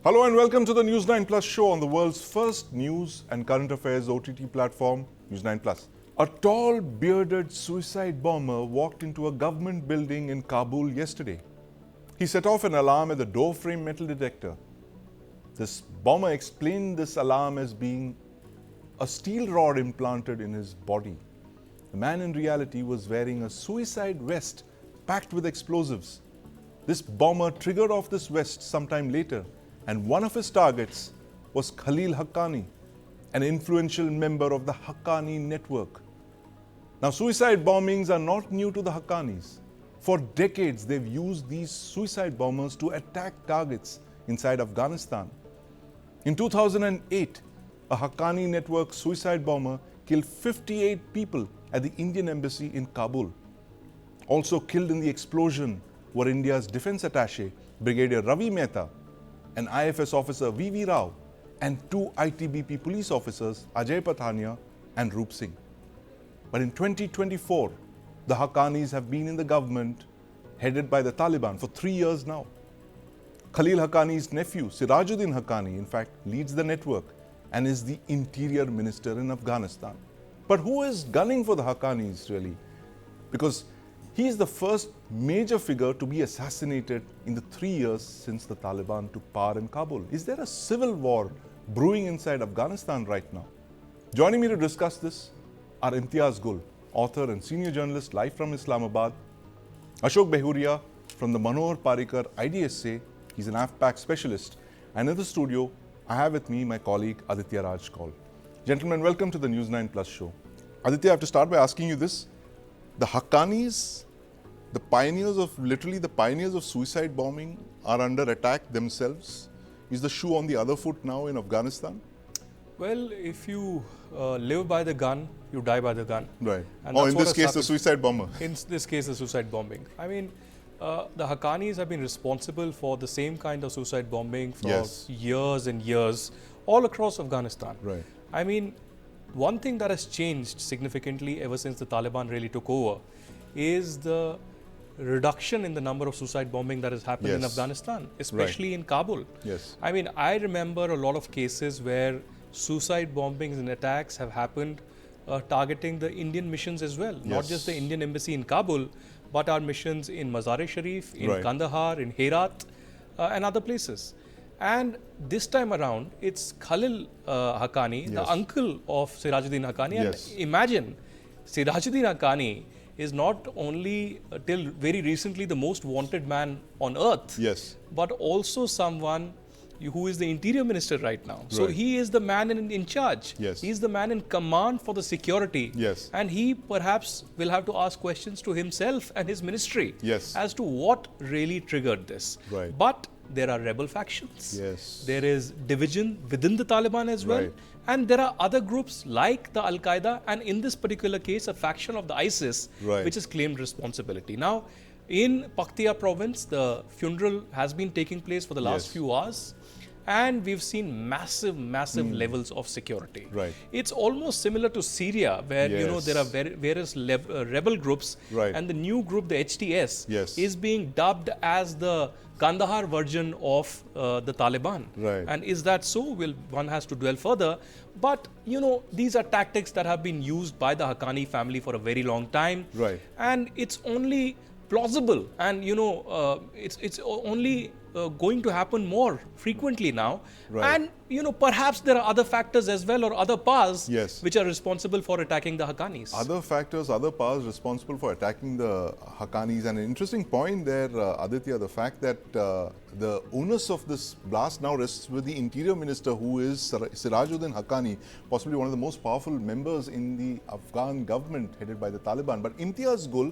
Hello and welcome to the News9 Plus show on the world's first news and current affairs OTT platform, News9 Plus. A tall, bearded suicide bomber walked into a government building in Kabul yesterday. He set off an alarm at the door-frame metal detector. This bomber explained this alarm as being a steel rod implanted in his body. The man in reality was wearing a suicide vest packed with explosives. This bomber triggered off this vest sometime later, and one of his targets was Khalil Haqqani, an influential member of the Haqqani network. Now, suicide bombings are not new to the Haqqanis. For decades, they've used these suicide bombers to attack targets inside Afghanistan. In 2008, a Haqqani network suicide bomber killed 58 people at the Indian embassy in Kabul. Also killed in the explosion were India's defense attaché, Brigadier Ravi Mehta, an IFS officer V.V. Rao, and two ITBP police officers, Ajay Pathania and Roop Singh. But in 2024, the Haqqanis have been in the government headed by the Taliban for 3 years now. Khalil Haqqani's nephew, Sirajuddin Haqqani, in fact, leads the network and is the interior minister in Afghanistan. But who is gunning for the Haqqanis, really? Because he is the first major figure to be assassinated in the 3 years since the Taliban took power in Kabul. Is there a civil war brewing inside Afghanistan right now? Joining me to discuss this are Imtiaz Gul, author and senior journalist live from Islamabad, Ashok Behuria from the Manohar Parrikar IDSA, he's an AFPAC specialist, and in the studio I have with me my colleague Aditya Raj Kaul. Gentlemen, welcome to the News9 Plus show. Aditya, I have to start by asking you this. The Haqqanis, the pioneers of suicide bombing, are under attack themselves. Is the shoe on the other foot now in Afghanistan? Well, if you live by the gun, you die by the gun. Right. And Or in this case, the suicide bomber. In this case, the suicide bombing. I mean, the Haqqanis have been responsible for the same kind of suicide bombing for years and years all across Afghanistan. Right. I mean, one thing that has changed significantly ever since the Taliban really took over is the reduction in the number of suicide bombing that has happened in Afghanistan, especially in Kabul. Yes. I mean, I remember a lot of cases where suicide bombings and attacks have happened targeting the Indian missions as well, not just the Indian embassy in Kabul, but our missions in Mazar-e-Sharif, in Kandahar, in Herat, and other places. And this time around, it's Khalil Haqqani, the uncle of Sirajuddin Haqqani. And imagine, Sirajuddin Haqqani is not only till very recently the most wanted man on earth, but also someone who is the interior minister right now. So he is the man in charge. He is the man in command for the security. And he perhaps will have to ask questions to himself and his ministry as to what really triggered this. But there are rebel factions. There is division within the Taliban as well. And there are other groups like the Al-Qaeda, and in this particular case, a faction of the ISIS, which has claimed responsibility. Now, in Paktia province, the funeral has been taking place for the last few hours, and we've seen massive levels of security. It's almost similar to Syria, where there are various rebel groups, and the new group, the HTS, is being dubbed as the Kandahar version of the Taliban. And is that so? Well, one has to dwell further. But, these are tactics that have been used by the Haqqani family for a very long time. And it's only plausible, and, it's only going to happen more frequently now. And, perhaps there are other factors as well, or other powers which are responsible for attacking the Haqqanis. Other factors, other powers responsible for attacking the Haqqanis. And an interesting point there, Aditya, the fact that the onus of this blast now rests with the interior minister, who is Sirajuddin Haqqani, possibly one of the most powerful members in the Afghan government headed by the Taliban. But Imtiaz Gul,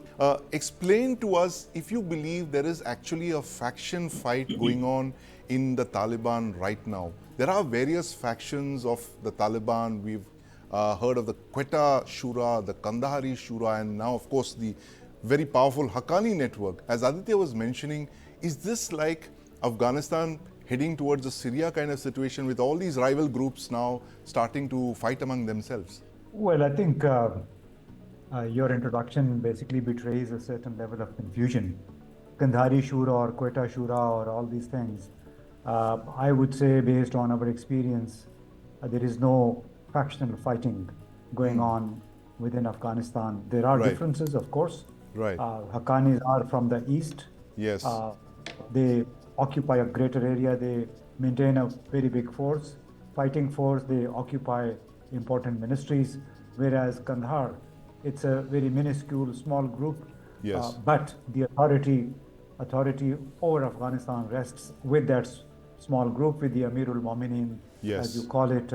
explain to us if you believe there is actually a faction fight going on in the Taliban right now. There are various factions of the Taliban. We've heard of the Quetta Shura, the Kandahari Shura, and now, of course, the very powerful Haqqani network. As Aditya was mentioning, is this like Afghanistan heading towards a Syria kind of situation with all these rival groups now starting to fight among themselves? Well, I think your introduction basically betrays a certain level of confusion. Kandahari Shura or Quetta Shura or all these things I would say, based on our experience, there is no factional fighting going on within Afghanistan. There are Right. differences, of course. Right. Haqqanis are from the east. Yes. They occupy a greater area. They maintain a very big force, fighting force. They occupy important ministries, whereas Kandahar, it's a very minuscule, small group. Yes. But the authority over Afghanistan rests with that small group, with the Amirul Mominin, Yes. as you call it,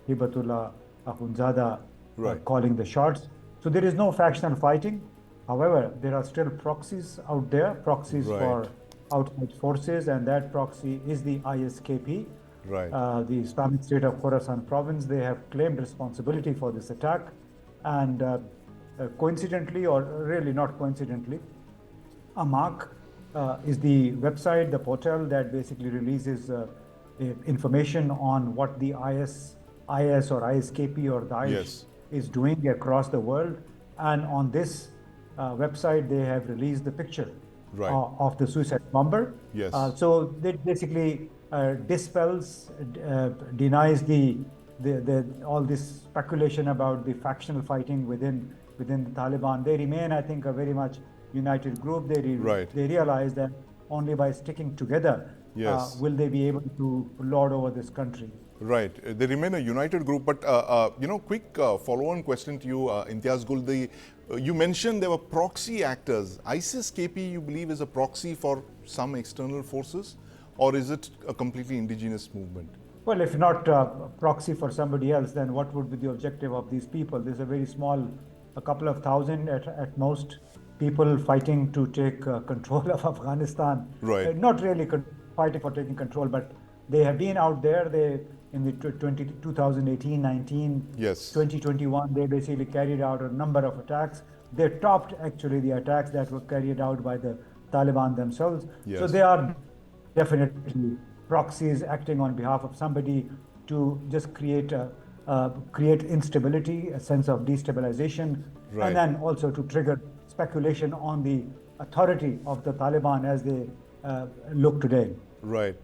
Hibatullah Akhundzada, Right. calling the shots. So there is no factional fighting. However, there are still proxies out there, proxies Right. for outside forces, and that proxy is the ISKP. Right. The Islamic State of Khorasan province. They have claimed responsibility for this attack, and coincidentally, or really not coincidentally, Amaq is the website, the portal that basically releases information on what the IS or ISKP or Daesh Yes. is doing across the world. And on this website, they have released the picture Right. of the suicide bomber. Yes. So that basically dispels, denies the all this speculation about the factional fighting within the Taliban. They remain, I think, a very much united group. Right. They realize that only by sticking together Yes. will they be able to lord over this country. Right. They remain a united group. But, quick follow-on question to you, Imtiaz Gul. You mentioned there were proxy actors. ISIS-KP, you believe, is a proxy for some external forces? Or is it a completely indigenous movement? Well, if not a proxy for somebody else, then what would be the objective of these people? There's a very small, a couple of thousand at most, people fighting to take control of Afghanistan. Right. Not really fighting for taking control, but they have been out there. They in the 2018, 19, Yes. 2021, they basically carried out a number of attacks. They topped actually the attacks that were carried out by the Taliban themselves. Yes. So they are definitely proxies acting on behalf of somebody to just create instability, a sense of destabilization, Right. and then also to trigger speculation on the authority of the Taliban as they look today. Right.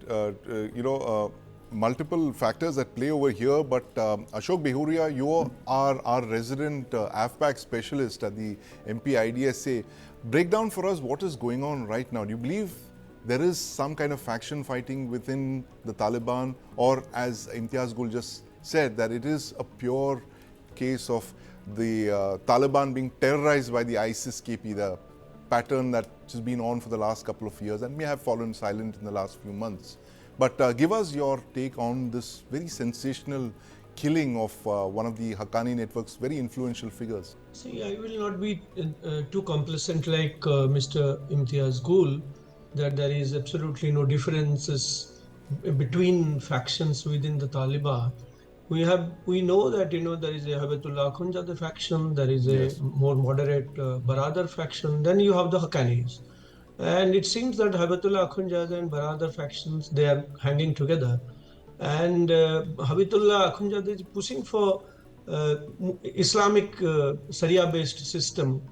Multiple factors at play over here, but Ashok Behuria, you are our resident AFPAC specialist at the MP IDSA. Break down for us what is going on right now. Do you believe there is some kind of faction fighting within the Taliban, or as Imtiaz Gul just said, that it is a pure case of the Taliban being terrorized by the ISIS-KP, the pattern that has been on for the last couple of years and may have fallen silent in the last few months? But give us your take on this very sensational killing of one of the Haqqani network's very influential figures. See, I will not be too complacent like Mr. Imtiaz Gul, that there is absolutely no differences between factions within the Taliban. We know that there is a Hibatullah Akhundzada faction, there is a Yes. more moderate Baradar faction, then you have the Haqqanis. And it seems that Hibatullah Akhundzada and Baradar factions, they are hanging together. And Hibatullah Akhundzada is pushing for Islamic Sharia-based system,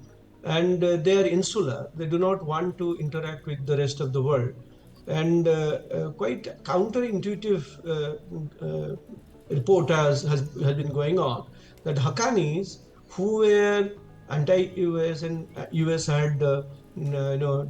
and they are insular. They do not want to interact with the rest of the world. And quite counterintuitive report has been going on that Haqqanis, who were anti-US and US had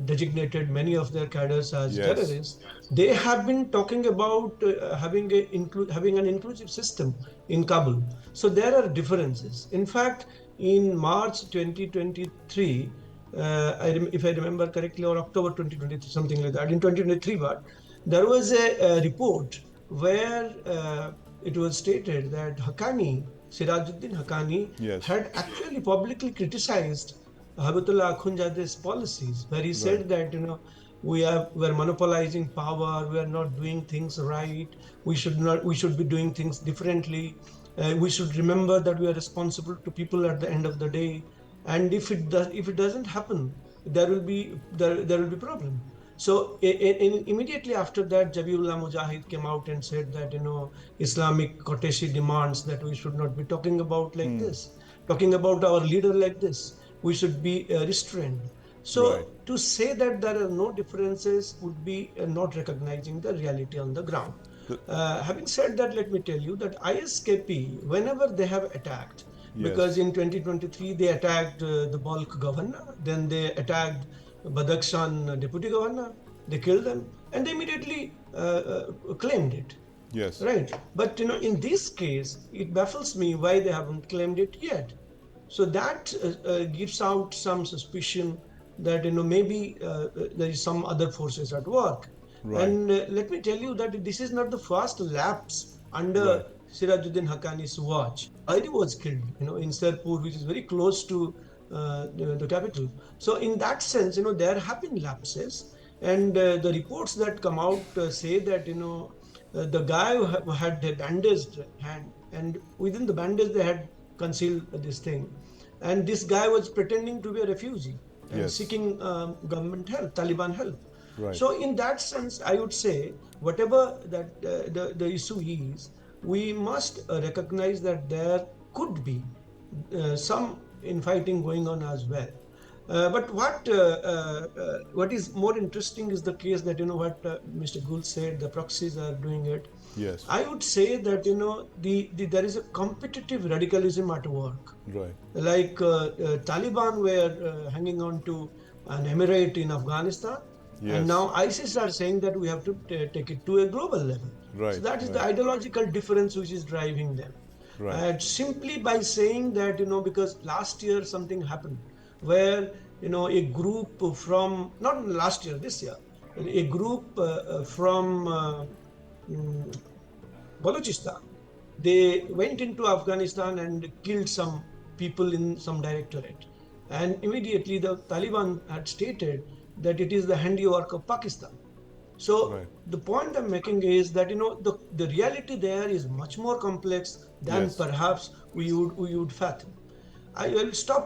designated many of their cadres as Yes. terrorists, they have been talking about having an inclusive system in Kabul. So there are differences. In fact, in March 2023, if I remember correctly, or October 2023, something like that, in 2023, but there was a report where it was stated that Haqqani, Sirajuddin Haqqani, Yes. had actually publicly criticized Hibatullah Akhundzada's policies, where he said that we're monopolizing power, we are not doing things right, we should be doing things differently, we should remember that we are responsible to people at the end of the day, and if it doesn't happen, there will be problem. So immediately after that, Jabiullah Mujahid came out and said that Islamic Qureshi demands that we should not be talking about like this, talking about our leader like this. We should be restrained. So Right. to say that there are no differences would be not recognizing the reality on the ground. Having said that, let me tell you that ISKP, whenever they have attacked, because Yes. in 2023 they attacked the Balkh governor, then they attacked Badakhshan deputy governor, they killed them, and they immediately claimed it. Yes. Right. But in this case, it baffles me why they haven't claimed it yet. So that gives out some suspicion that maybe there is some other forces at work. Right. And let me tell you that this is not the first lapse Right. under Sirajuddin Haqqani's watch. Ali was killed, in Sirpur, which is very close to the capital. So in that sense, there have been lapses, and the reports that come out say that the guy who had a bandaged hand, and within the bandage they had concealed this thing, and this guy was pretending to be a refugee and Yes. seeking government help, Taliban help. Right. So in that sense, I would say whatever that the issue is, we must recognize that there could be some infighting going on as well. But what is more interesting is the case that what Mr. Gould said, the proxies are doing it. Yes. I would say that there is a competitive radicalism at work. Right. Like Taliban were hanging on to an emirate in Afghanistan, Yes. and now ISIS are saying that we have to take it to a global level. Right, So that is the right. ideological difference which is driving them. Right. Simply by saying that, because last year something happened where, a group from, not last year, this year, a group from Balochistan, they went into Afghanistan and killed some people in some directorate. And immediately the Taliban had stated that it is the handiwork of Pakistan. So Right. the point I'm making is that the reality there is much more complex than Yes. perhaps we would fathom. I will stop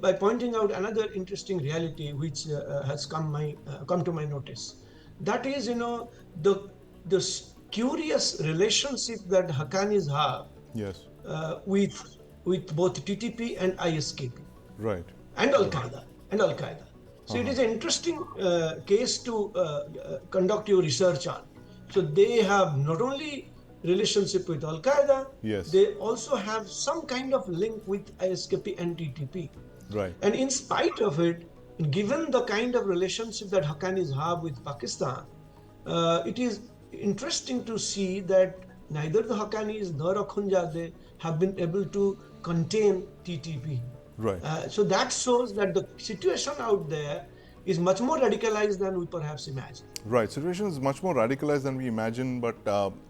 by pointing out another interesting reality which has come to my notice. That is, the curious relationship that Haqqanis have Yes. with both TTP and ISKP Right. and Al Qaeda. So it is an interesting case to conduct your research on. So they have not only relationship with Al Qaeda, Yes. they also have some kind of link with ISKP and TTP. Right. And in spite of it, given the kind of relationship that Haqqanis have with Pakistan, it is interesting to see that neither the Haqqanis nor Akhundzade have been able to contain TTP. Right. So that shows that the situation out there is much more radicalized than we perhaps imagine. Right. Situation is much more radicalized than we imagine. But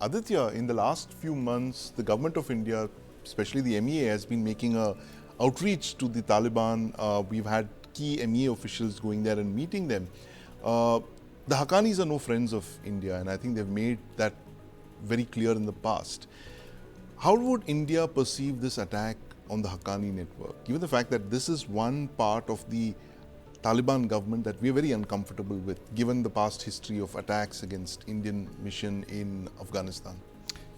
Aditya, in the last few months, the government of India, especially the MEA, has been making a outreach to the Taliban. We've had key MEA officials going there and meeting them. The Haqqanis are no friends of India, and I think they've made that very clear in the past. How would India perceive this attack on the Haqqani network, given the fact that this is one part of the Taliban government that we're very uncomfortable with, given the past history of attacks against Indian mission in Afghanistan?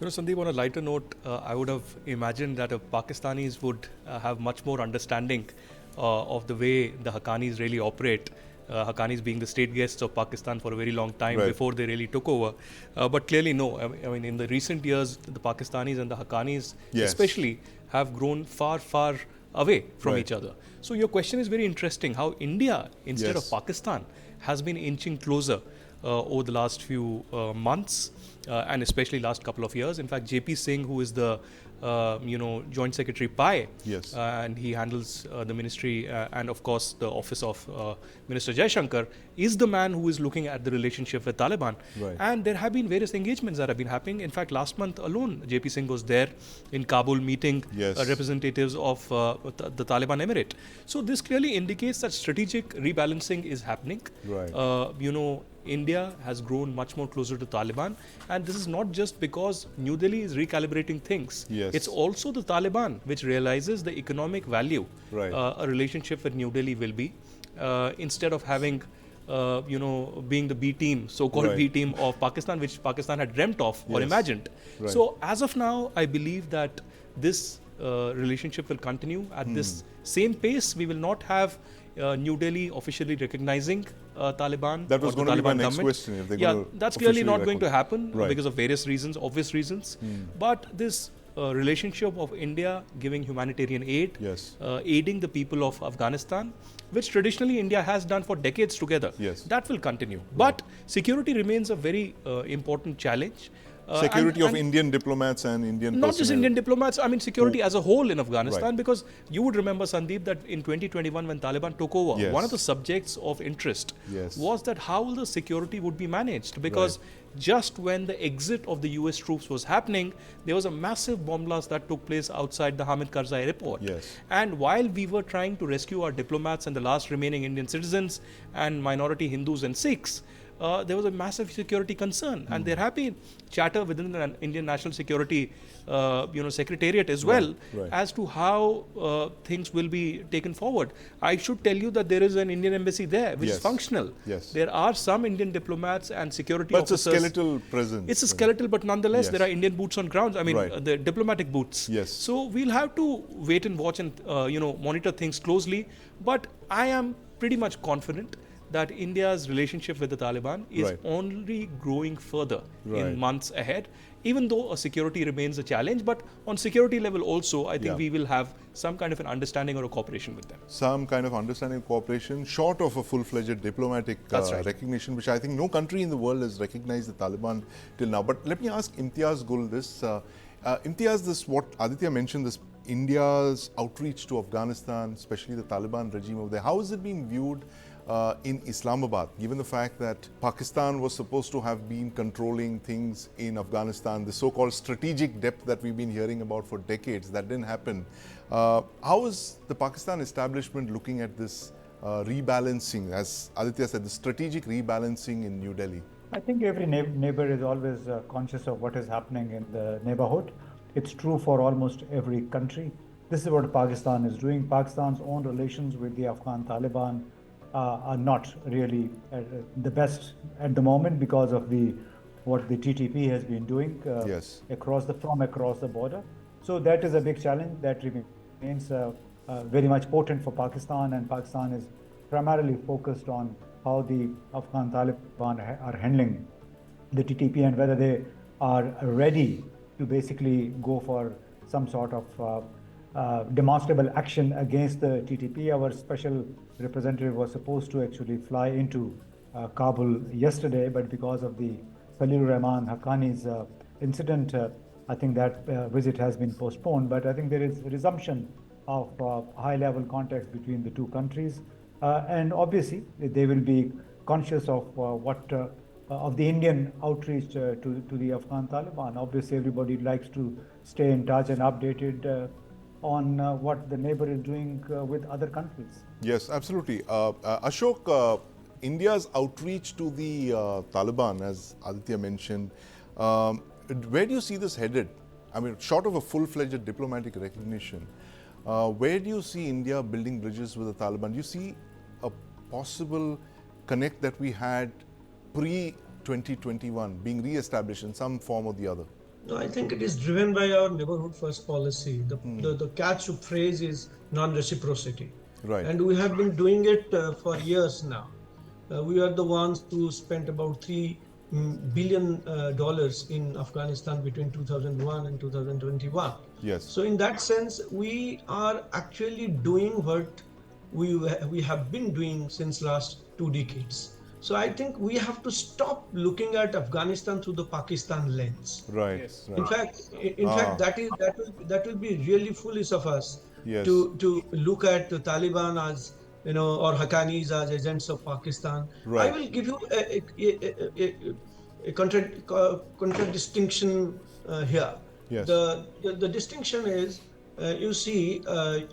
Sandeep, on a lighter note, I would have imagined that Pakistanis would have much more understanding of the way the Haqqanis really operate. Haqqanis being the state guests of Pakistan for a very long time Right. before they really took over. But clearly, no. I mean, in the recent years, the Pakistanis and the Haqqanis Yes. especially have grown far, far away from Right. each other. So your question is very interesting, how India, instead Yes. of Pakistan, has been inching closer over the last few months and especially last couple of years. In fact, JP Singh, who is the Joint Secretary PI, Yes. and he handles the ministry and of course the office of Minister Jaishankar, is the man who is looking at the relationship with Taliban. Right. And there have been various engagements that have been happening. In fact, last month alone, JP Singh was there in Kabul meeting Yes. representatives of the Taliban emirate. So this clearly indicates that strategic rebalancing is happening. Right. India has grown much more closer to Taliban, and this is not just because New Delhi is recalibrating things. Yes. It's also the Taliban which realizes the economic value Right. a relationship with New Delhi will be, instead of having being the B team, so-called Right. B team of Pakistan, which Pakistan had dreamt of or Yes. imagined. Right. So as of now, I believe that this relationship will continue at this same pace. We will not have New Delhi officially recognizing Taliban. That was or the going to be my Taliban next government. question. If they're Yeah, going to that's clearly officially not going to happen Right. because of various reasons, obvious reasons. But this relationship of India giving humanitarian aid, Yes. aiding the people of Afghanistan, which traditionally India has done for decades together, Yes. that will continue. But security remains a very important challenge. Security and of Indian diplomats and Indian not just personnel. Indian diplomats, I mean security as a whole in Afghanistan, Right. because you would remember, Sandeep, that in 2021 when Taliban took over, Yes. one of the subjects of interest Yes. was that how the security would be managed, because just when the exit of the US troops was happening, there was a massive bomb blast that took place outside the Hamid Karzai airport. Yes. And while we were trying to rescue our diplomats and the last remaining Indian citizens and minority Hindus and Sikhs, there was a massive security concern, and there have been chatter within the Indian National Security, Secretariat as well, right. as to how things will be taken forward. I should tell you that there is an Indian embassy there, which is Yes. functional. Yes. There are some Indian diplomats and security But it's a officers. skeletal presence. It's a skeletal, but nonetheless, Yes. there are Indian boots on ground. I mean, Right. the diplomatic boots. Yes. So we'll have to wait and watch and monitor things closely. But I am pretty much confident that India's relationship with the Taliban is Right. only growing further Right. in months ahead. Even though security remains a challenge, but on security level also, I think Yeah. we will have some kind of an understanding or a cooperation with them. Some kind of understanding cooperation, short of a full-fledged diplomatic That's right. recognition, which I think no country in the world has recognized the Taliban till now. But let me ask Imtiaz Gul this. Imtiaz, this what Aditya mentioned, this India's outreach to Afghanistan, especially the Taliban regime over there. How is it being viewed in Islamabad, given the fact that Pakistan was supposed to have been controlling things in Afghanistan, the so-called strategic depth that we've been hearing about for decades, that didn't happen. How is the Pakistan establishment looking at this rebalancing, as Aditya said, the strategic rebalancing in New Delhi? I think every neighbor is always conscious of what is happening in the neighborhood. It's true for almost every country. This is what Pakistan is doing. Pakistan's own relations with the Afghan Taliban are not really the best at the moment because of what the TTP has been doing Yes. across the border. So that is a big challenge that remains very much potent for Pakistan, and Pakistan is primarily focused on how the Afghan Taliban are handling the TTP and whether they are ready to basically go for some sort of demonstrable action against the TTP. Our special representative was supposed to actually fly into Kabul yesterday, but because of the Khalil Haqqani's incident, I think that visit has been postponed. But I think there is a resumption of high-level contacts between the two countries, and obviously they will be conscious of of the Indian outreach to the Afghan Taliban. Obviously, everybody likes to stay in touch and updated on what the neighbor is doing with other countries. Yes, absolutely. Ashok, India's outreach to the Taliban, as Aditya mentioned, where do you see this headed? I mean, short of a full-fledged diplomatic recognition, where do you see India building bridges with the Taliban? Do you see a possible connect that we had pre-2021 being re-established in some form or the other? No, I think it is driven by our neighborhood first policy. The catch phrase is non-reciprocity. Right. And we have been doing it for years now. We are the ones who spent about $3 billion in Afghanistan between 2001 and 2021. Yes. So in that sense, we are actually doing what we have been doing since last 2 decades. So I think we have to stop looking at Afghanistan through the Pakistan lens. Right. Yes. Right. In fact, that will be really foolish of us Yes. to look at the Taliban as or Haqqanis as agents of Pakistan. Right. I will give you a contradistinction here. Yes. The distinction is, you see,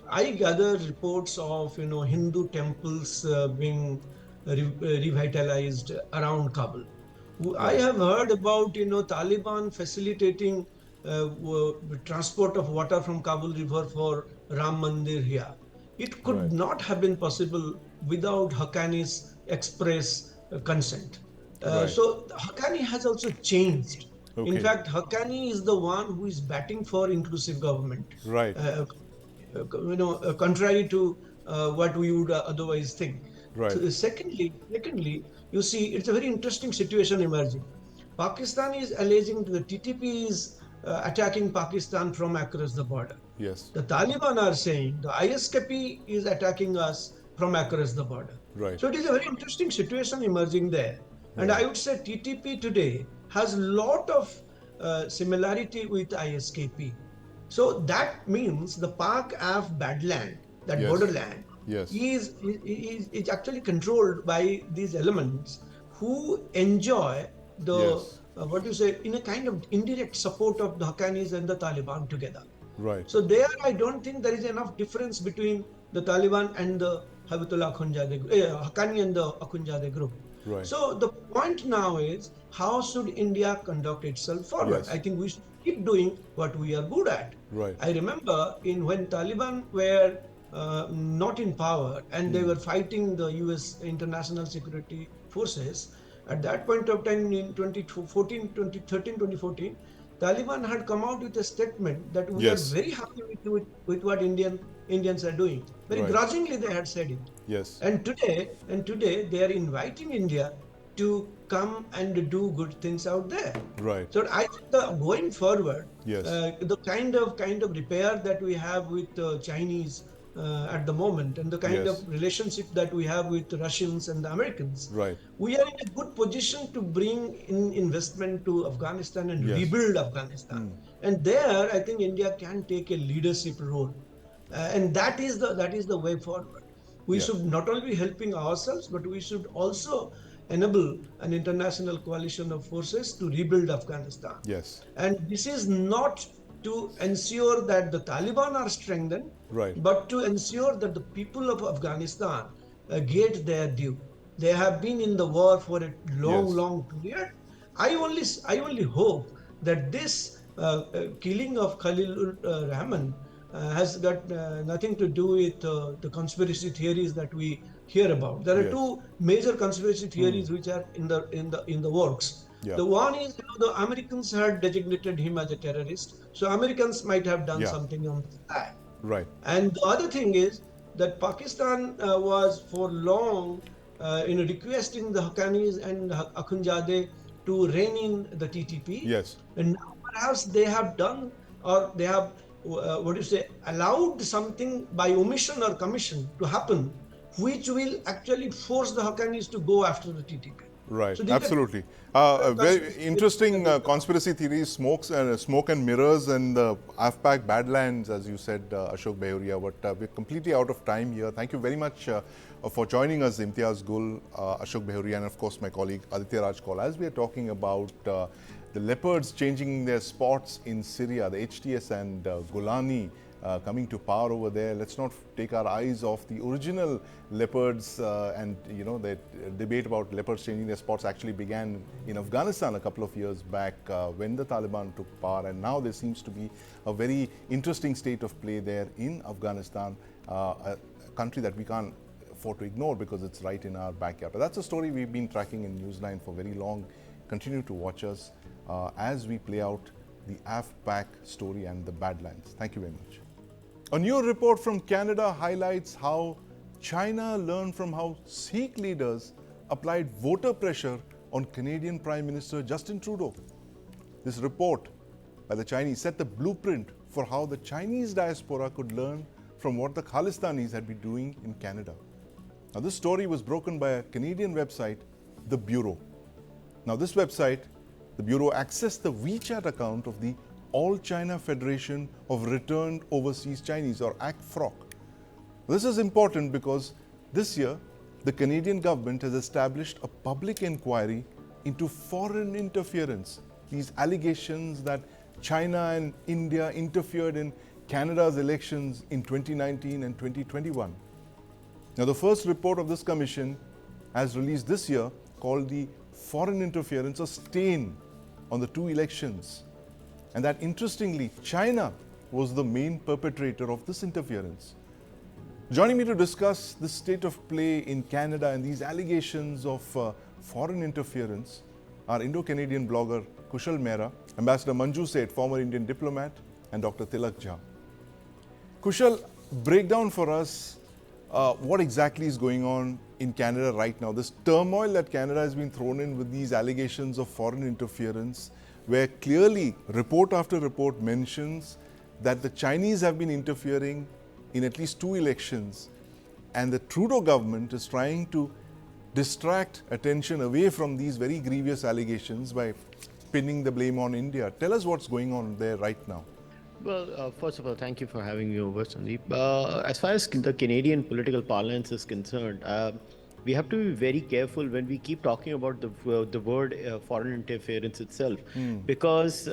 I gather reports of Hindu temples being revitalized around Kabul. I have heard about Taliban facilitating transport of water from Kabul River for Ram Mandir here. It could Right. not have been possible without Haqqani's express consent. Right. So Haqqani has also changed. Okay. In fact, Haqqani is the one who is batting for inclusive government. Right. Contrary to what we would otherwise think. Right. So, secondly, you see, it's a very interesting situation emerging. Pakistan is alleging that the TTP is attacking Pakistan from across the border. Yes. The Taliban are saying the ISKP is attacking us from across the border. Right. So it is a very interesting situation emerging there. And I would say TTP today has a lot of similarity with ISKP. So that means the Pak-Af badland, that Yes. borderland, Yes. is actually controlled by these elements who enjoy the Yes. what you say, in a kind of indirect support of the Haqqanis and the Taliban together. Right. So there, I don't think there is enough difference between the Taliban and the Haqqani and the Akhundzade group. Right. So the point now is, how should India conduct itself forward? Yes. I think we should keep doing what we are good at. Right. I remember when Taliban were not in power and they were fighting the US international security forces. At that point of time in 2013, 2014, Taliban had come out with a statement that we Yes. are very happy with what Indians are doing. Very Right. grudgingly they had said it. Yes. And today they are inviting India to come and do good things out there. Right. So I think going forward, Yes. the kind of repair that we have with the Chinese at the moment, and the kind Yes. of relationship that we have with the Russians and the Americans, Right. we are in a good position to bring in investment to Afghanistan and Yes. rebuild Afghanistan. And there, I think India can take a leadership role, and that is the way forward. We Yeah. should not only be helping ourselves, but we should also enable an international coalition of forces to rebuild Afghanistan. Yes. And this is not to ensure that the Taliban are strengthened, Right. but to ensure that the people of Afghanistan get their due. They have been in the war for a long period. I only hope that this killing of Khalil Rahman has got nothing to do with the conspiracy theories that we hear about. There are Yes. two major conspiracy theories which are in the works. Yeah. The one is, the Americans had designated him as a terrorist, so Americans might have done Yeah. something on that. Right. And the other thing is that Pakistan was for long, requesting the Haqqanis and Akhundzade to rein in the TTP. Yes. And now perhaps they have done, or they have, allowed something by omission or commission to happen, which will actually force the Haqqanis to go after the TTP. Right, So these are- absolutely. Very interesting conspiracy theories, smoke and mirrors, and the AFPAC Badlands, as you said, Ashok Behuria. But we're completely out of time here. Thank you very much for joining us, Imtiaz Gul, Ashok Behuria, and of course my colleague Aditya Raj Kaul. As we are talking about the leopards changing their spots in Syria, the HTS and Golani coming to power over there. Let's not take our eyes off the original leopards, and the debate about leopards changing their spots actually began in Afghanistan a couple of years back when the Taliban took power, and now there seems to be a very interesting state of play there in Afghanistan, a country that we can't afford to ignore because it's right in our backyard. But that's a story we've been tracking in News9 for very long. Continue to watch us as we play out the AFPAC story and the Badlands. Thank you very much. A new report from Canada highlights how China learned from how Sikh leaders applied voter pressure on Canadian Prime Minister Justin Trudeau. This report by the Chinese set the blueprint for how the Chinese diaspora could learn from what the Khalistanis had been doing in Canada. Now, this story was broken by a Canadian website, The Bureau. Now, this website, The Bureau, accessed the WeChat account of the All China Federation of Returned Overseas Chinese, or ACFROC. This is important because this year, the Canadian government has established a public inquiry into foreign interference, these allegations that China and India interfered in Canada's elections in 2019 and 2021. Now, the first report of this commission, as released this year, called the Foreign Interference a Stain on the two elections, and that interestingly, China was the main perpetrator of this interference. Joining me to discuss the state of play in Canada and these allegations of foreign interference are Indo-Canadian blogger Kushal Mehra, Ambassador Manju Seth, former Indian diplomat, and Dr. Tilak Jha. Kushal, break down for us what exactly is going on in Canada right now. This turmoil that Canada has been thrown in with these allegations of foreign interference, where clearly report after report mentions that the Chinese have been interfering in at least 2 elections, and the Trudeau government is trying to distract attention away from these very grievous allegations by pinning the blame on India. Tell us what's going on there right now. Well, first of all, thank you for having me over, Sandeep. As far as the Canadian political parlance is concerned, we have to be very careful when we keep talking about the word foreign interference itself, because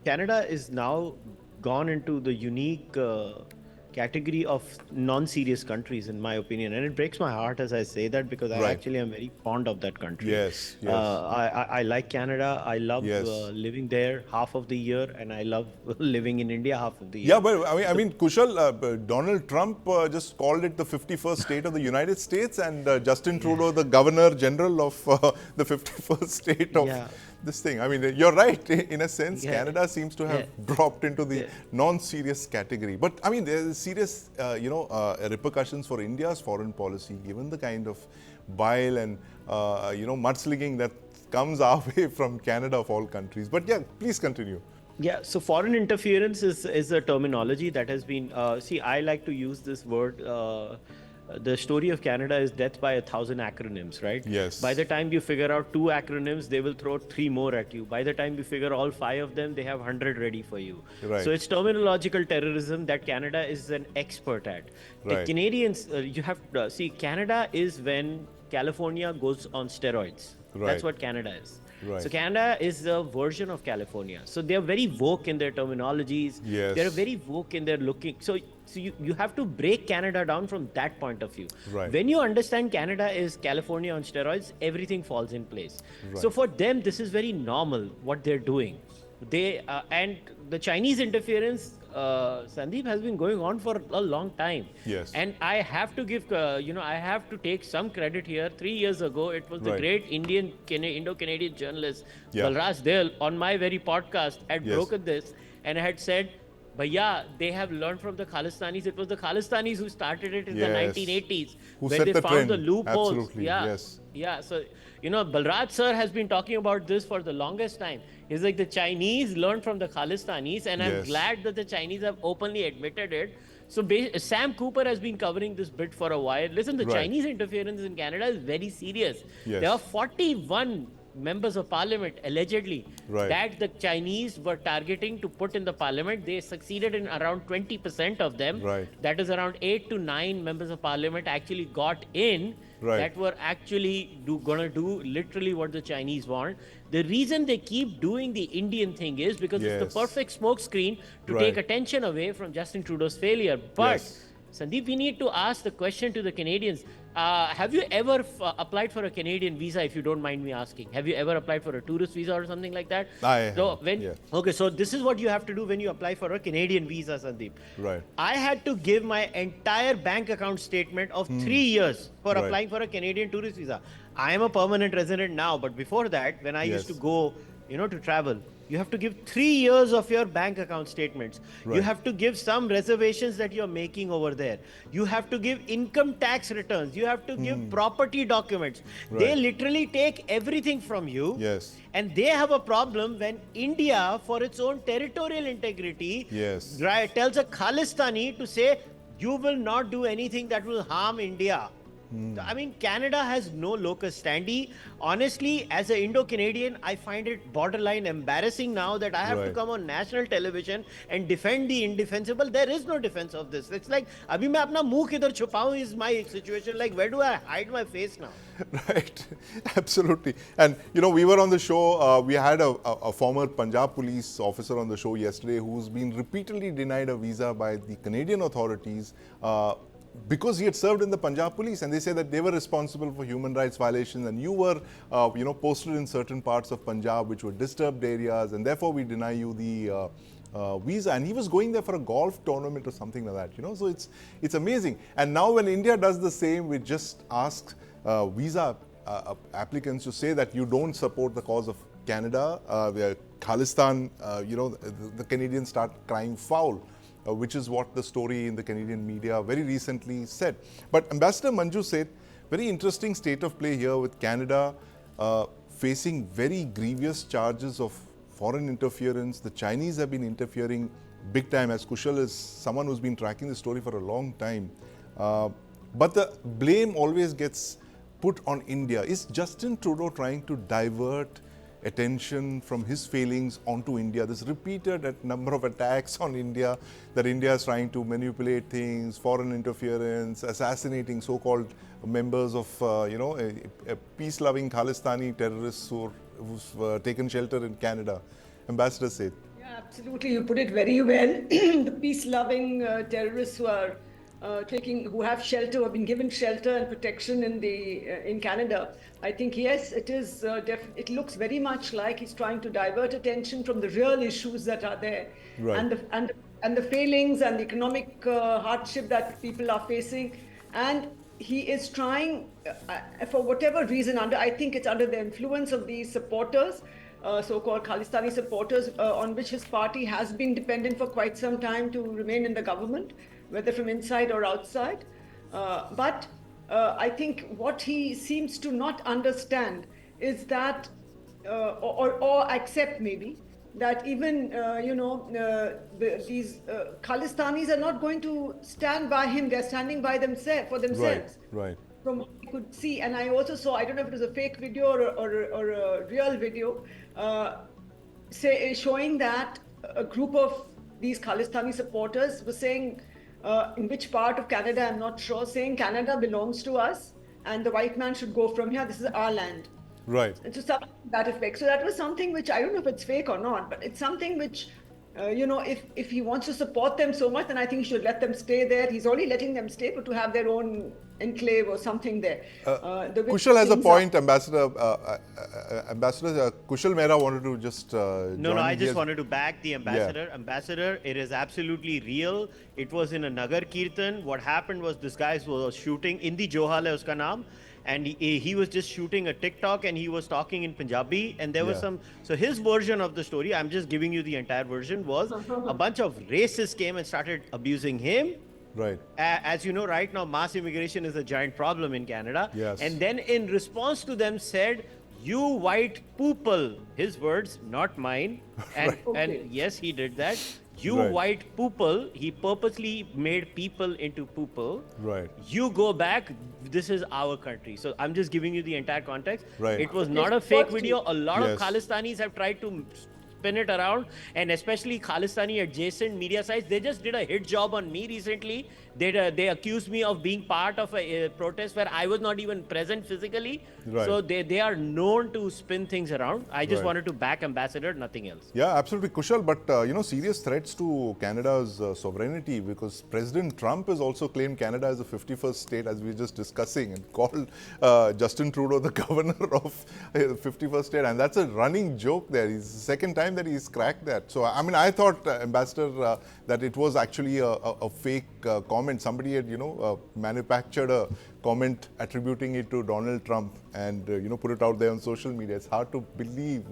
Canada is now gone into the unique category of non-serious countries, in my opinion, and it breaks my heart as I say that, because I actually am very fond of that country. Yes, yes. I like Canada. I love living there half of the year, and I love living in India half of the year. Yeah, but I mean, Kushal, Donald Trump just called it the 51st state of the United States, and Justin Trudeau, the Governor General of the 51st state of this thing. I mean, you're right. In a sense, Canada seems to have dropped into the non-serious category. But I mean, there's serious, repercussions for India's foreign policy, given the kind of bile and, mudslinging that comes our way from Canada of all countries. But yeah, please continue. Yeah, so foreign interference is a terminology that has been, I like to use this word. The story of Canada is death by 1,000 acronyms, right? Yes. By the time you figure out 2 acronyms, they will throw 3 more at you. By the time you figure all 5 of them, they have 100 ready for you. Right. So it's terminological terrorism that Canada is an expert at. The Canadians, you have to see, Canada is when California goes on steroids. That's what Canada is. Right. So Canada is a version of California. So they are very woke in their terminologies. Yes. They're very woke in their looking. So you have to break Canada down from that point of view. Right. When you understand Canada is California on steroids, everything falls in place. Right. So for them, this is very normal what they're doing. They and the Chinese interference, Sandeep, has been going on for a long time. Yes. And I have to give, I have to take some credit here. 3 years ago, it was the great Indo-Canadian journalist, Balraj Dale, on my very podcast, had broken this and had said, Bhaiya, they have learned from the Khalistanis. It was the Khalistanis who started it in the 1980s. Who when set they the found trend. the loopholes. Absolutely. Yes. Yeah. So, Balraj sir has been talking about this for the longest time. He's like, the Chinese learned from the Khalistanis, and I'm glad that the Chinese have openly admitted it. So Sam Cooper has been covering this bit for a while. Listen, the Chinese interference in Canada is very serious. Yes. There are 41 members of parliament, allegedly, that the Chinese were targeting to put in the parliament. They succeeded in around 20% of them. That is around 8 to 9 members of parliament actually got in that were actually going to do literally what the Chinese want. The reason they keep doing the Indian thing is because it's the perfect smokescreen to take attention away from Justin Trudeau's failure. But Sandeep, we need to ask the question to the Canadians. Have you ever applied for a Canadian visa, if you don't mind me asking? Have you ever applied for a tourist visa or something like that? Okay, so this is what you have to do when you apply for a Canadian visa, Sandeep. Right. I had to give my entire bank account statement of 3 years for applying for a Canadian tourist visa. I am a permanent resident now, but before that, when I used to go, to travel, you have to give 3 years of your bank account statements. You have to give some reservations that you're making over there. You have to give income tax returns. You have to give property documents. They literally take everything from you. Yes. And they have a problem when India, for its own territorial integrity, tells a Khalistani to say, you will not do anything that will harm India. I mean, Canada has no locus standi. Honestly, as an Indo-Canadian, I find it borderline embarrassing now that I have to come on national television and defend the indefensible. There is no defense of this. It's like, abhi main apna muh kidhar chupau is my situation. Like, where do I hide my face now? Right, absolutely. And we were on the show, we had a former Punjab police officer on the show yesterday who's been repeatedly denied a visa by the Canadian authorities because he had served in the Punjab police, and they say that they were responsible for human rights violations, and you were, posted in certain parts of Punjab which were disturbed areas, and therefore we deny you the visa. And he was going there for a golf tournament or something like that, so it's amazing. And now when India does the same, we just ask visa applicants to say that you don't support the cause of Canada, where Khalistan, the Canadians start crying foul. which is what the story in the Canadian media very recently said. But Ambassador Manju said, very interesting state of play here with Canada facing very grievous charges of foreign interference. The Chinese have been interfering big time, as Kushal is someone who's been tracking the story for a long time. But the blame always gets put on India. Is Justin Trudeau trying to divert attention from his failings onto India? There's repeated number of attacks on India, that India is trying to manipulate things, foreign interference, assassinating so-called members of, a peace-loving Khalistani terrorists who've taken shelter in Canada. Ambassador said. Yeah, absolutely. You put it very well. The peace-loving terrorists who are who have shelter, have been given shelter and protection in Canada. I think yes, it is. It looks very much like he's trying to divert attention from the real issues that are there, right, and the failings and the economic hardship that people are facing, and he is trying, for whatever reason, I think it's under the influence of these supporters. So-called Khalistani supporters, on which his party has been dependent for quite some time to remain in the government, whether from inside or outside. But I think what he seems to not understand is that, or accept maybe, that even, these Khalistanis are not going to stand by him. They're standing by themselves, for themselves. Right. From what I could see, and I also saw, I don't know if it was a fake video or a real video, showing that a group of these Khalistani supporters were saying, in which part of Canada, I'm not sure, saying Canada belongs to us and the white man should go from here, this is our land. Right. And so something to that effect. So that was something which, I don't know if it's fake or not, but it's something which, if he wants to support them so much, then I think he should let them stay there. He's only letting them stay, but to have their own enclave or something there. Kushal has a point, Ambassador. Ambassador Kushal Mehra wanted to just No, I just wanted to back the ambassador. Yeah. Ambassador, it is absolutely real. It was in a Nagar Kirtan. What happened was this guy was shooting, Indi Johal hai uska naam, and he was just shooting a TikTok and he was talking in Punjabi, and there was so his version of the story, I'm just giving you the entire version, was a bunch of racists came and started abusing him. Right. As you know, right now, mass immigration is a giant problem in Canada. Yes. And then in response to them said, you white people, his words, not mine. And, and yes, he did that. You white people, he purposely made people into people. Right. You go back, this is our country. So I'm just giving you the entire context. Right. It was not a fake video. A lot of Khalistanis have tried to spin it around, and especially Khalistani adjacent media sites. They just did a hit job on me recently. They accused me of being part of a protest where I was not even present physically. Right. So they are known to spin things around. I just wanted to back Ambassador, nothing else. Yeah, absolutely, Kushal. But serious threats to Canada's sovereignty, because President Trump has also claimed Canada as the 51st state, as we were just discussing, and called Justin Trudeau the governor of the 51st state, and that's a running joke there. It's the second time that he's cracked that. So I mean, I thought, Ambassador, that it was actually a fake comment. Somebody had manufactured a comment attributing it to Donald Trump and put it out there on social media. It's hard to believe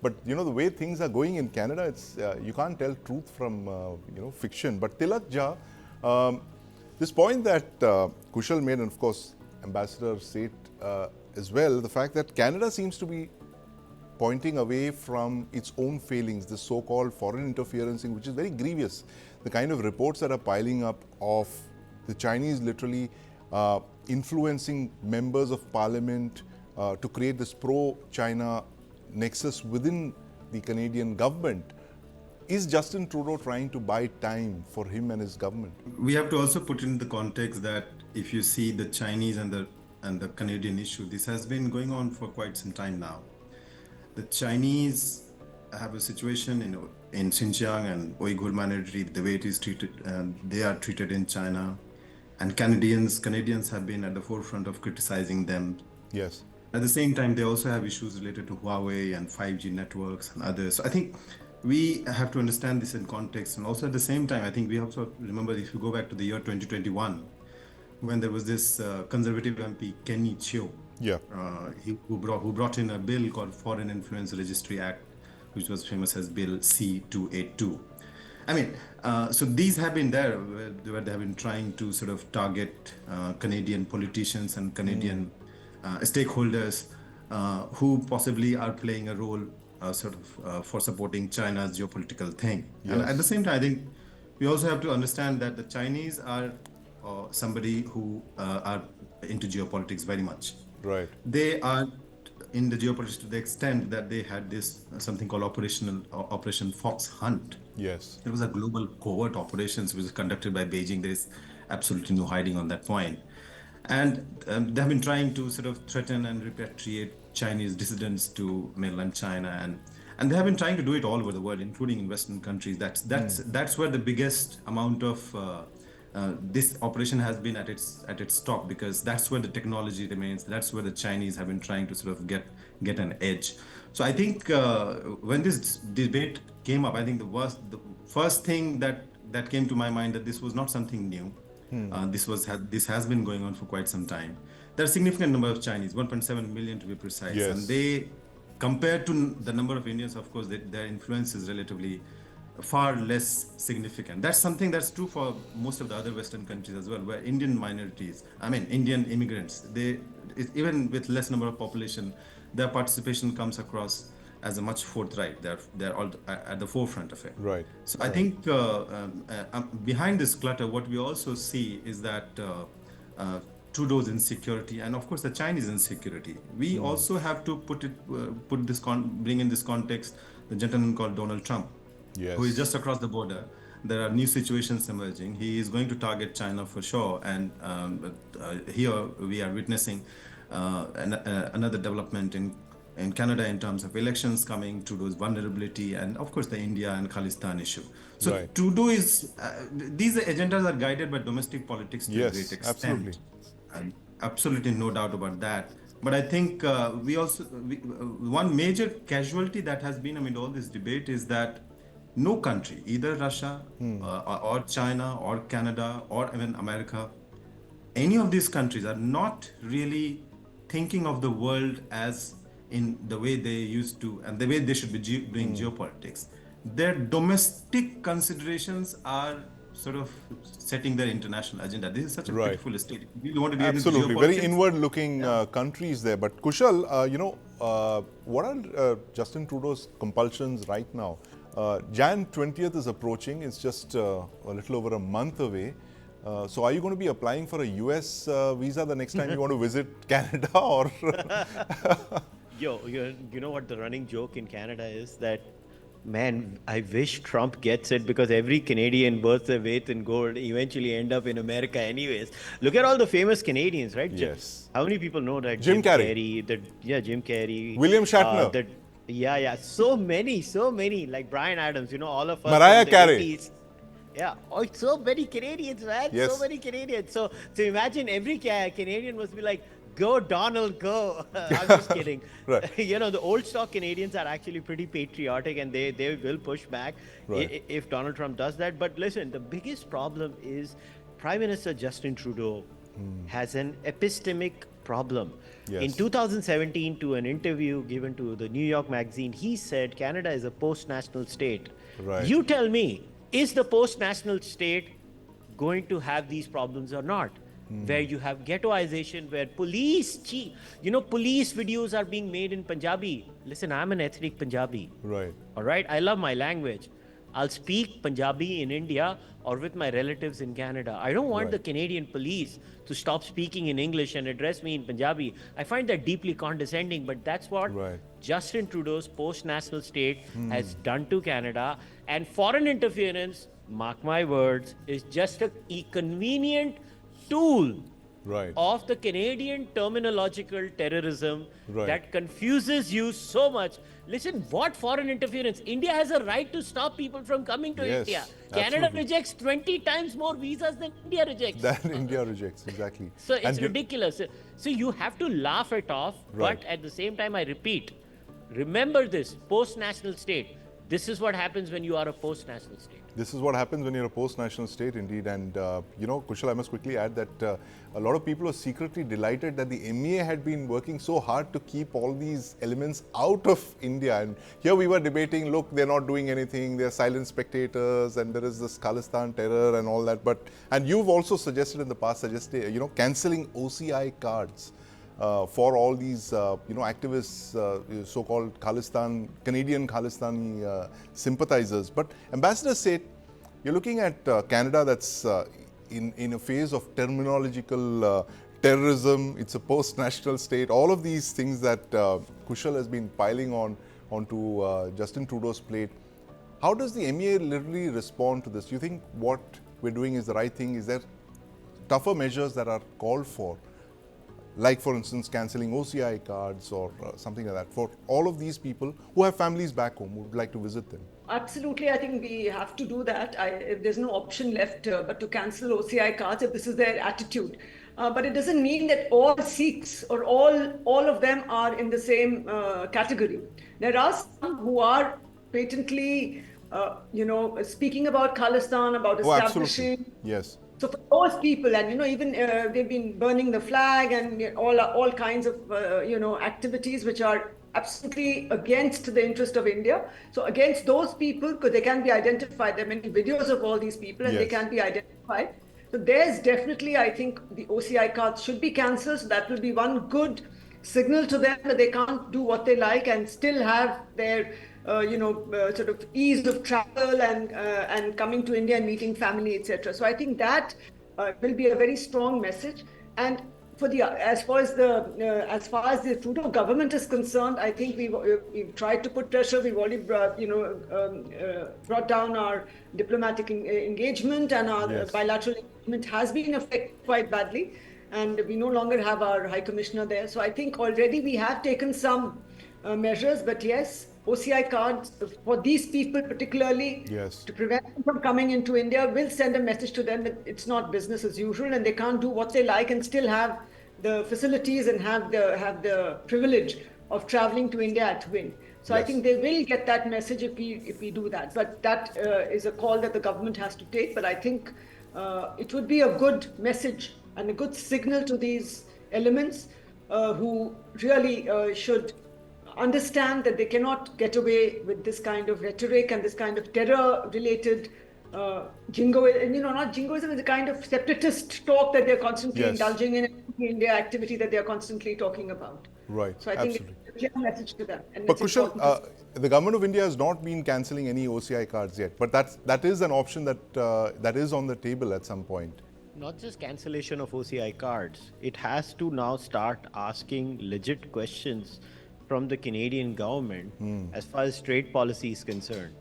but the way things are going in Canada, it's you can't tell truth from fiction. But Tilak Jha, this point that Kushal made, and of course Ambassador said as well, the fact that Canada seems to be pointing away from its own failings, the so-called foreign interference, which is very grievous. The kind of reports that are piling up of the Chinese literally influencing members of parliament to create this pro-China nexus within the Canadian government. Is Justin Trudeau trying to buy time for him and his government? We have to also put in the context that if you see the Chinese and the Canadian issue, this has been going on for quite some time now. The Chinese have a situation in Xinjiang and Uyghur minority, the way it is treated, they are treated in China. And Canadians have been at the forefront of criticizing them. Yes. At the same time, they also have issues related to Huawei and 5G networks and others. So I think we have to understand this in context. And also at the same time, I think we also remember, if you go back to the year 2021, when there was this conservative MP, Kenny Chiu, who brought in a bill called Foreign Influence Registry Act, which was famous as Bill C-282. I mean, so these have been there where they have been trying to sort of target Canadian politicians and Canadian stakeholders who possibly are playing a role for supporting China's geopolitical thing. Yes. And at the same time, I think we also have to understand that the Chinese are somebody who are into geopolitics very much. Right. They are in the geopolitics to the extent that they had this something called Operation Fox Hunt. Yes. It was a global covert operations which was conducted by Beijing. There is absolutely no hiding on that point. And they have been trying to sort of threaten and repatriate Chinese dissidents to mainland China, and they have been trying to do it all over the world, including in Western countries. That's where the biggest amount of this operation has been at its top, because that's where the technology remains. That's where the Chinese have been trying to sort of get an edge. So I think when this debate came up, I think the first thing that came to my mind that this was not something new. This has been going on for quite some time. There are a significant number of Chinese, 1.7 million to be precise, yes. and they, compared to the number of Indians, of course, their influence is relatively far less significant. That's something that's true for most of the other Western countries as well, where Indian minorities, Indian immigrants, even with less number of population, their participation comes across as a much forthright. They're all at the forefront of it. Right. So I think behind this clutter, what we also see is that Trudeau's insecurity, and of course the Chinese insecurity. We also have to bring in this context the gentleman called Donald Trump, yes. who is just across the border. There are new situations emerging. He is going to target China for sure, and here we are witnessing another development in Canada in terms of elections coming, Trudeau's vulnerability, and of course the India and Khalistan issue. So right. Trudeau is, these agendas are guided by domestic politics to a great extent. Absolutely. Absolutely no doubt about that. But I think one major casualty that has been amid all this debate is that no country, either Russia or China or Canada or even America, any of these countries are not really thinking of the world as in the way they used to and the way they should be doing geopolitics. Their domestic considerations are sort of setting their international agenda. This is such a beautiful state. We want to be absolutely very inward-looking countries there. But Kushal, what are Justin Trudeau's compulsions right now? Jan 20th is approaching. It's just a little over a month away. So are you going to be applying for a US visa the next time you want to visit Canada? Or you know what the running joke in Canada is? That, man, I wish Trump gets it, because every Canadian worth their weight in gold eventually end up in America anyways. Look at all the famous Canadians, right? Yes. How many people know that? Jim Carrey. Jim Carrey. William Shatner. So many. Like Bryan Adams, all of us. Mariah Carey. 80s. Yeah. Oh, so many Canadians, man. Yes. So many Canadians. So imagine every Canadian must be like, go Donald, go. I'm just kidding. Right. The old stock Canadians are actually pretty patriotic, and they will push back if Donald Trump does that. But listen, the biggest problem is Prime Minister Justin Trudeau has an epistemic problem. Yes. In 2017, to an interview given to the New York magazine, he said Canada is a post-national state. Right. You tell me, is the post-national state going to have these problems or not? Where you have ghettoization, where police videos are being made in Punjabi. Listen, I'm an ethnic Punjabi. Right. All right, I love my language. I'll speak Punjabi in India or with my relatives in Canada. I don't want the Canadian police to stop speaking in English and address me in Punjabi. I find that deeply condescending, but that's what Justin Trudeau's post-national state has done to Canada. And foreign interference, mark my words, is just a convenient tool of the Canadian terminological terrorism that confuses you so much. Listen, what foreign interference? India has a right to stop people from coming to India. Canada rejects 20 times more visas than India rejects. Exactly. So it's ridiculous. So you have to laugh it off, but at the same time, I repeat, remember this, post-national state. This is what happens when you are a post-national state. This is what happens when you're a post-national state, indeed. And, Kushal, I must quickly add that a lot of people are secretly delighted that the MEA had been working so hard to keep all these elements out of India. And here we were debating, look, they're not doing anything, they're silent spectators, and there is this Khalistan terror and all that. And you've also suggested in the past, cancelling OCI cards. For all these, activists, so-called Canadian Khalistani sympathizers. But Ambassador said, you're looking at Canada that's in a phase of terminological terrorism. It's a post-national state. All of these things that Kushal has been piling onto Justin Trudeau's plate. How does the MEA literally respond to this? Do you think what we're doing is the right thing? Is there tougher measures that are called for? Like, for instance, cancelling OCI cards or something like that for all of these people who have families back home who would like to visit them? Absolutely, I think we have to do that. If there's no option left but to cancel OCI cards, if this is their attitude. But it doesn't mean that all Sikhs or all of them are in the same category. There are some who are patently, speaking about Khalistan, about establishing. Absolutely. Yes. So for those people, and even they've been burning the flag and all kinds of activities which are absolutely against the interest of India. So against those people, because they can be identified, there are many videos of all these people, and they can be identified. So there's definitely, I think, the OCI cards should be cancelled. So that will be one good signal to them that they can't do what they like and still have their sort of ease of travel and coming to India and meeting family, etc. So I think that will be a very strong message. And for as far as the Trudeau government is concerned, I think we've tried to put pressure. We've already brought down our diplomatic engagement, and our bilateral engagement has been affected quite badly. And we no longer have our High Commissioner there. So I think already we have taken some measures, but yes, OCI cards for these people particularly, to prevent them from coming into India, will send a message to them that it's not business as usual and they can't do what they like and still have the facilities and have the privilege of traveling to India at whim. So I think they will get that message if we do that. But that is a call that the government has to take. But I think it would be a good message and a good signal to these elements who really should understand that they cannot get away with this kind of rhetoric and this kind of terror-related not jingoism, it's a kind of separatist talk that they're constantly indulging in India activity that they're constantly talking about. Right. So I think it's a clear message to them. And but Kushal, the government of India has not been cancelling any OCI cards yet, but that is an option that is on the table at some point. Not just cancellation of OCI cards, it has to now start asking legit questions from the Canadian government as far as trade policy is concerned.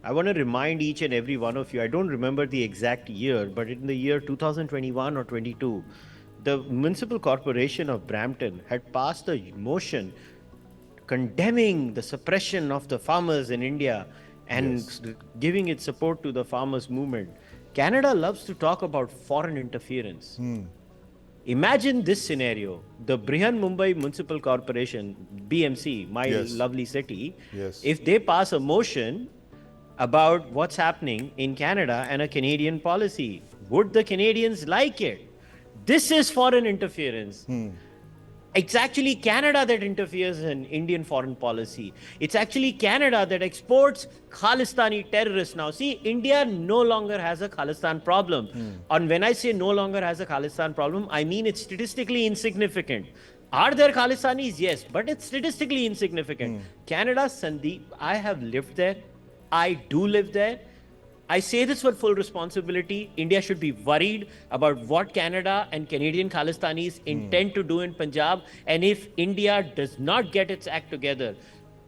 I want to remind each and every one of you, I don't remember the exact year, but in the year 2021 or 22, the Municipal Corporation of Brampton had passed a motion condemning the suppression of the farmers in India and giving its support to the farmers' movement. Canada loves to talk about foreign interference. Imagine this scenario. The Brihan Mumbai Municipal Corporation, BMC, my lovely city, if they pass a motion about what's happening in Canada and a Canadian policy, would the Canadians like it? This is foreign interference. It's actually Canada that interferes in Indian foreign policy. It's actually Canada that exports Khalistani terrorists now. See, India no longer has a Khalistan problem. And when I say no longer has a Khalistan problem, I mean it's statistically insignificant. Are there Khalistanis? Yes, but it's statistically insignificant. Canada, Sandeep, I have lived there. I do live there. I say this with full responsibility. India should be worried about what Canada and Canadian Khalistanis intend to do in Punjab. And if India does not get its act together,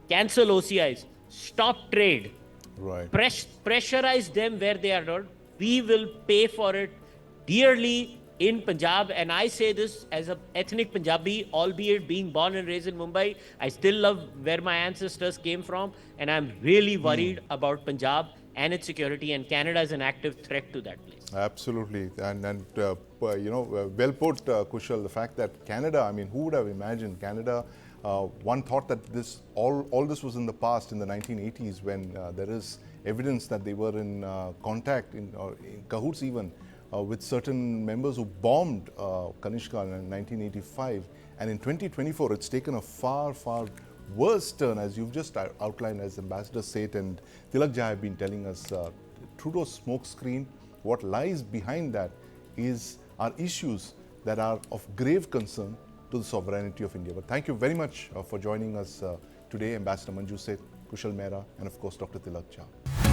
cancel OCIs, stop trade, pressurize them where they are not, we will pay for it dearly in Punjab. And I say this as an ethnic Punjabi, albeit being born and raised in Mumbai. I still love where my ancestors came from. And I'm really worried about Punjab and its security, and Canada is an active threat to that place. Absolutely, and well put, Kushal. The fact that Canada, I mean, who would have imagined Canada? One thought that all this was in the past, in the 1980s, when there is evidence that they were in contact, in cahoots even, with certain members who bombed Kanishka in 1985. And in 2024, it's taken a far, far worse turn, as you've just outlined, as Ambassador Seth and Tilak Jha have been telling us. Trudeau's smokescreen, what lies behind that are issues that are of grave concern to the sovereignty of India. But thank you very much for joining us today, Ambassador Manju Seth, Kushal Mehra, and of course Dr. Tilak Jha.